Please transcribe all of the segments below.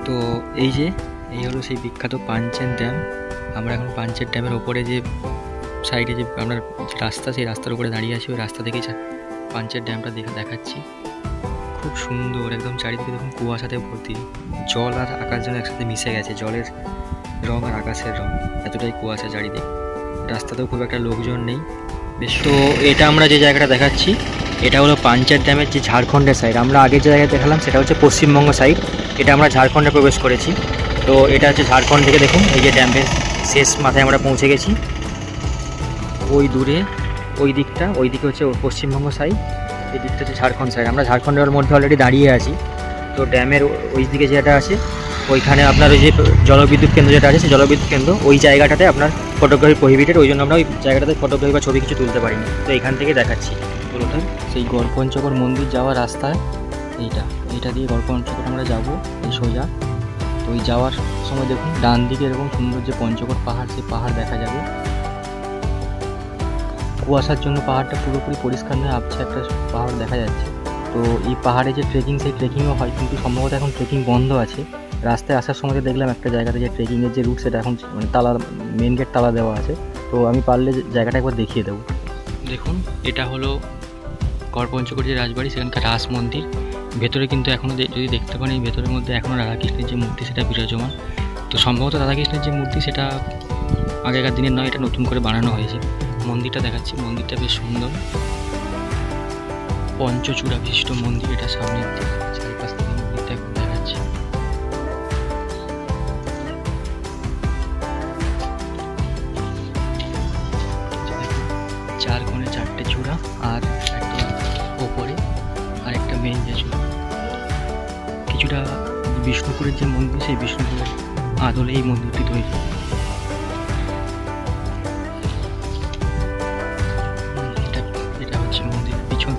তো এই হলো সেই বিখ্যাত পাঞ্চেন ড্যাম। আমরা এখন পাঞ্চেন ড্যামের ওপরে যে সাইডে যে আমরা রাস্তা, সেই রাস্তার উপরে দাঁড়িয়ে আছি। ওই রাস্তা থেকেই পাঞ্চেন ড্যামটা দেখাচ্ছি। খুব সুন্দর, একদম চারিদিকে দেখুন কুয়াশাতে ভর্তি। জল আর আকাশ যেন একসাথে মিশে গেছে, জলের রং আর আকাশের রং, এতটাই কুয়াশা চারিদিকে। রাস্তাতেও খুব একটা লোকজন নেই বেশ। তো এটা আমরা যে জায়গাটা দেখাচ্ছি, এটা হলো পাঞ্চেন ড্যামের যে ঝাড়খণ্ডের সাইড। আমরা আগের যে জায়গায় দেখালাম সেটা হচ্ছে পশ্চিমবঙ্গ সাইড, এটা আমরা ঝাড়খণ্ডে প্রবেশ করেছি। তো এটা হচ্ছে ঝাড়খণ্ড থেকে দেখুন এই যে ড্যামের শেষ মাথায় আমরা পৌঁছে গেছি। ওই দূরে ওই দিকে হচ্ছে পশ্চিমবঙ্গ সাইড, এই দিকটা হচ্ছে ঝাড়খণ্ড সাইড। আমরা ঝাড়খণ্ডের মধ্যে অলরেডি দাঁড়িয়ে আছি। তো ড্যামের ওই দিকে যেটা আছে, ওইখানে আপনার ওই যে জলবিদ্যুৎ কেন্দ্র যেটা আছে, সেই জলবিদ্যুৎ কেন্দ্র ওই জায়গাটাতে আপনার ফটোগ্রাফি প্রহিবিটেড, ওই জন্য আমরা ওই জায়গাটাতে ফটোগ্রাফি বা ছবি কিছু তুলতে পারিনি। তো এখান থেকে দেখাচ্ছি পুরোটা। সেই গড়পঞ্চকোট মন্দির যাওয়ার রাস্তায় এইটা দিয়ে গড়পঞ্চকোট আমরা যাবো এই সোজা। তো ওই যাওয়ার সময় দেখুন ডান দিকে এরকম সুন্দর যে পঞ্চকোট পাহাড়, সেই পাহাড় দেখা যাবে। কুয়াশার জন্য পাহাড়টা পুরোপুরি পরিষ্কার নয়, আবছা একটা পাহাড় দেখা যাচ্ছে। তো এই পাহাড়ে যে ট্রেকিং, সেই ট্রেকিংও হয়, কিন্তু সম্ভবত এখন ট্রেকিং বন্ধ আছে। রাস্তায় আসার সময় দেখলাম একটা জায়গাতে যে ট্রেকিংয়ের যে রুট, সেটা এখন মানে তালা, মেন গেট তালা দেওয়া আছে। তো আমি পারলে জায়গাটা একবার দেখিয়ে দেবো। দেখুন এটা হলো গড়পঞ্চকোট যে রাজবাড়ি, সেখানকার রাস মন্দির। ভেতরে কিন্তু এখনও যদি দেখতে পান, এই ভেতরের মধ্যে এখনও রাধাকৃষ্ণের যে মূর্তি সেটা বিরাজমান। তো সম্ভবত রাধাকৃষ্ণের যে মূর্তি সেটা আগেকার দিনের নয়, এটা নতুন করে বানানো হয়েছে। মন্দিরটা দেখাচ্ছি, মন্দিরটা বেশ সুন্দর, পঞ্চচূড়া বিশিষ্ট মন্দির। এটা সামনের দিকে চারিপাশ থেকে মন্দিরটা একটু দেখাচ্ছি। চার কোণে চারটে চূড়া, আর একটা ওপরে আর একটা মেইন যে চূড়া। কিছুটা বিষ্ণুপুরের যে মন্দির, সেই বিষ্ণুপুরের আদলে এই মন্দিরটি তৈরি। এটা হচ্ছে মন্দিরের পিছন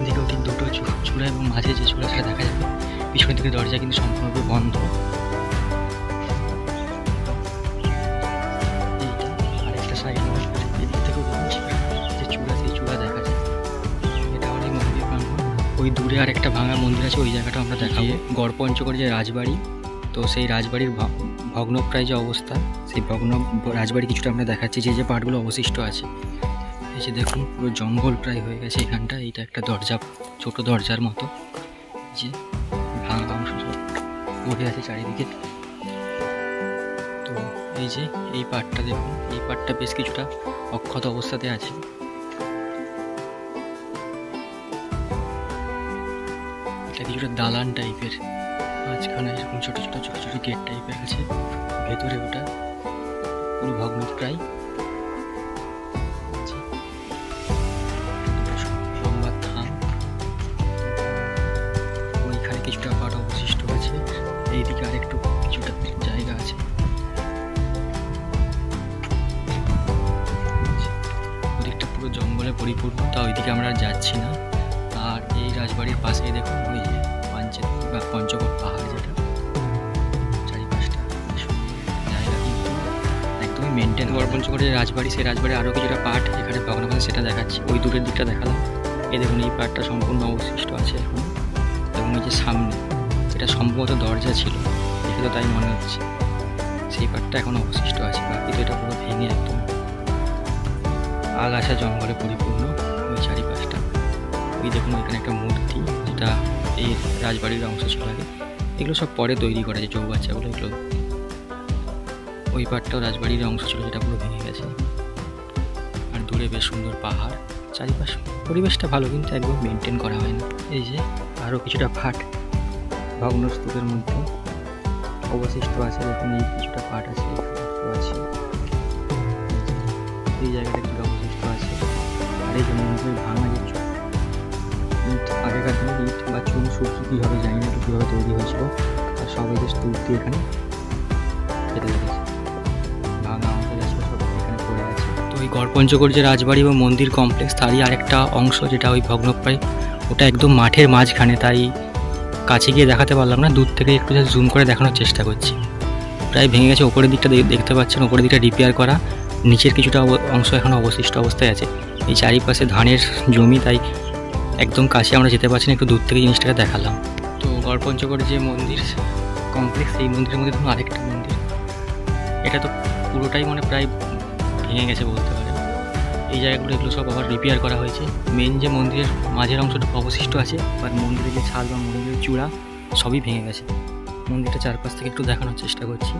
দিকেও ঠিক দুটো চূড়া, এবং মাঝে যে চূড়া সেটা দেখা যাবে। পিছনের দিকে দরজা কিন্তু সম্পূর্ণরূপে বন্ধ। আরেকটা সাইড এদিক থেকেও যে চূড়া, সেই চূড়া দেখা যায়। এটা হলো মন্দির প্রাঙ্গণ। ওই দূরে আর একটা ভাঙা মন্দির আছে, ওই জায়গাটা আমরা দেখাবো। গড়পঞ্চকোট যে রাজবাড়ি, তো সেই রাজবাড়ির ভগ্নপ্রায় যে অবস্থা, সেই রাজবাড়ি কিছুটা আমরা দেখাচ্ছি, যে পার্টগুলো অবশিষ্ট আছে। এই যে দেখুন পুরো জঙ্গল প্রায় হয়ে গেছে এখানটা। এইটা একটা দরজা, ছোট দরজার মতো, যে ভাঙা অংশ পড়ে আছে চারিদিকে। তো এই যে এই পার্টটা দেখুন, এই পার্টটা বেশ কিছুটা অক্ষত অবস্থাতে আছে। এটা কিছুটা দালান টাইপের, মাঝখানে এরকম ছোট ছোট গেট টাইপের আছে। ভেতরে ওটা পুরো ভগ্নপ্রায়। সংবাদ থাম, ওইখানে কিছুটা পাট অবশিষ্ট আছে। এইদিকে আরেকটু কিছুটা জায়গা আছে। ওদিকটা পুরো জঙ্গলে পরিপূর্ণ, তা ওইদিকে আমরা যাচ্ছি না। আর এই রাজবাড়ির পাশেই দেখুন ওই যে পঞ্চকোট পাহাড়, যেটা চারিপাশটা জায়গা কিন্তু একদমই মেনটেন। গড়পঞ্চকোটের রাজবাড়ি, সেই রাজবাড়ির আরও কিছুটা পার্ট এখানে ভগ্নপ্রায়, সেটা দেখাচ্ছি। ওই দূরের দিকটা দেখালাম। এই দেখুন এই পার্টটা সম্পূর্ণ অবশিষ্ট আছে এখন। এবং এই যে সামনে, এটা সম্ভবত দরজা ছিল, দেখে তো তাই মনে হচ্ছে। সেই পার্টটা এখন অবশিষ্ট আছে, বাকি তো এটা পুরো ভেঙে একদম আগাছা জঙ্গলে পরিপূর্ণ ওই চারিপাশটা। ওই দেখুন ওইখানে একটা মূর্তি, যেটা এই রাজবাড়ির অংশ ছিল আগে। এগুলো সব পরে তৈরি করা, যে চৌবাচ্চাগুলো, এগুলো ওই পাটটাও রাজবাড়ির অংশ ছিল, যেটা পুরো ভেঙে গেছে। আর দূরে বেশ সুন্দর পাহাড়, চারিপাশ পরিবেশটা ভালো, কিন্তু একদম মেনটেন করা হয় না। এই যে আরও কিছুটা পাট ভগ্নস্তূপের মধ্যে অবশিষ্ট আছে। দেখুন এই কিছুটা পাট আছে, আছে এই জায়গাটা কিছুটা অবশিষ্ট আছে। আর এই যে মন্দিরের ভাঙা যে ইট, আগেকার দিনে ইট বা চুন সবজি কীভাবে জানি না, কীভাবে তৈরি হয়েছিল, আর সব এই যে স্তূপ দিয়ে এখানে কেটে রেখেছে। ভাঙা অংশ যাচ্ছে সব এখানে পড়ে আছে। তো ওই গড়পঞ্চকোট যে রাজবাড়ি বা মন্দির কমপ্লেক্স, তারই আরেকটা অংশ, যেটা ওই ভগ্নপ্রায়, ওটা একদম মাঠের মাঝখানে। তাই কাছে গিয়ে দেখাতে পারলাম না, দূর থেকে একটু জুম করে দেখানোর চেষ্টা করছি। প্রায় ভেঙে গেছে। ওপরের দিকটা দেখতে পাচ্ছেন, ওপরের দিকটা রিপেয়ার করা, নিচের কিছুটা অংশ এখন অবশিষ্ট অবস্থায় আছে। এই চারিপাশে ধানের জমি, তাই একদম কাছে আমরা যেতে পারছি না, একটু দূর থেকে জিনিসটাকে দেখালাম। তো গড়পঞ্চকোট যে মন্দির, কমপ্লেক্স। এই মন্দিরের মধ্যে ধরুন আরেকটা মন্দির, এটা তো পুরোটাই মানে প্রায় ভেঙে গেছে বলতে পারে। এই জায়গাগুলো এগুলো সব আবার রিপেয়ার করা হয়েছে। মেন যে মন্দিরের মাঝের অংশটুকু অবশিষ্ট আছে, বা মন্দিরের যে ছাদ বা মন্দিরের চূড়া সবই ভেঙে গেছে। মন্দিরটা চারপাশ থেকে একটু দেখানোর চেষ্টা করছি।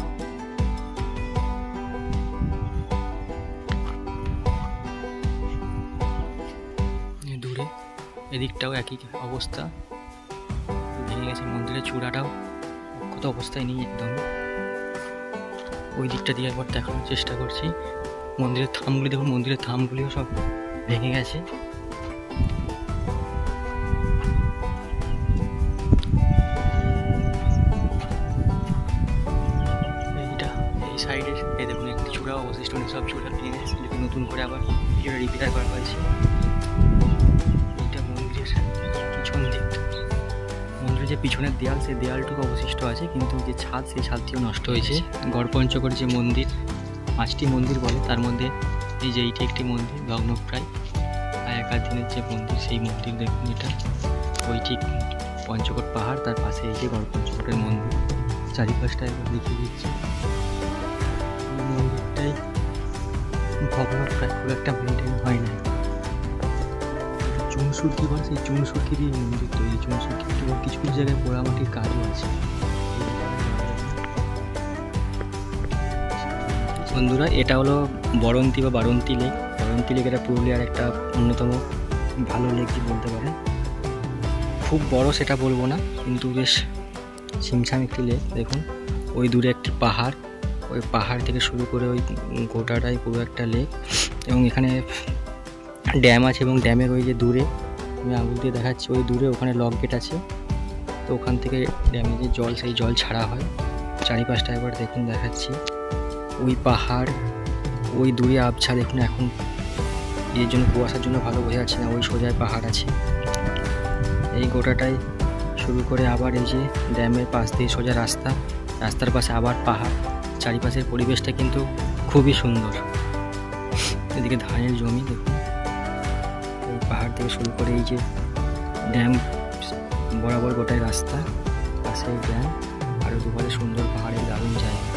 দূরে এদিকটাও একই অবস্থা, ভেঙে গেছে। মন্দিরের চূড়াটাও কত অবস্থায় নেই একদম। ওই দিকটা দিয়ে একবার দেখানোর চেষ্টা করছি। মন্দিরের থামগুলি দেখুন, মন্দিরের থামগুলিও সব ভেঙে গেছে। এইটা এই সাইডের এই দেখুন একটি চূড়া অবশিষ্ট নেই, সব চূড়া ভেঙে গেছে, নতুন করে আবার রিপেয়ার করা হয়েছে। এইটা মন্দিরের পিছন দিকটা, মন্দিরের যে পিছনের দেয়াল সেই দেয়ালটুকু অবশিষ্ট আছে, কিন্তু যে ছাদ সেই ছাদটিও নষ্ট হয়েছে। গড়পঞ্চকোট যে মন্দির, 5টি মন্দির বলে, তার মধ্যে এই যে এইটি একটি মন্দির ভগ্নপ্রায়। আগেকার দিনের যে মন্দির সেই মন্দির দেখুন, এটা ওইটি পঞ্চকোট পাহাড়, তার পাশে এই যে গড়পঞ্চকোটের মন্দির। চারিপাশটা একবার দেখিয়ে দিচ্ছি। মন্দিরটাই ভগ্নপ্রায়, খুব একটা মেনটেন হয় না। চুনসুরকি বলে, সেই চুনসুরকির এই মন্দির তৈরি। চুনসুরকি কিছু কিছু জায়গায় পোড়ামাটির কাজও আছে। বন্ধুরা, এটা হলো বরন্তি বা বারন্তি লেক। বারন্তি লেক এটা পুরুলিয়ার একটা অন্যতম ভালো লেক বলতে পারেন। খুব বড় সেটা বলবো না, কিন্তু বেশ ছিমছাম একটি লেক। দেখুন ওই দূরে একটি পাহাড়, ওই পাহাড় থেকে শুরু করে ওই গোটাটাই পুরো একটা লেক। এবং এখানে ড্যাম আছে, এবং ড্যামের ওই যে দূরে আমি আঙুল দিয়ে দেখাচ্ছি, ওই দূরে ওখানে লক গেট আছে। তো ওখান থেকে ড্যামে যে জল, সেই জল ছাড়া হয়। চারিপাশটা একবার দেখুন, দেখাচ্ছি। ওই পাহাড়, ওই দূরে আবছা দেখুন। এখন এর জন্য কুয়াশার জন্য ভালো বোঝা যাচ্ছে না, ওই সোজায় পাহাড় আছে। এই গোটাটাই শুরু করে আবার এই যে ড্যামের পাশ দিয়ে সোজা রাস্তা, রাস্তার পাশে আবার পাহাড়। চারিপাশের পরিবেশটা কিন্তু খুবই সুন্দর। এদিকে ধানের জমি দেখুন, এই পাহাড় থেকে শুরু করে এই যে ড্যাম বরাবর গোটায় রাস্তা, পাশে ড্যাম, আরও দুপারে সুন্দর পাহাড়ের দারুণ জায়গা।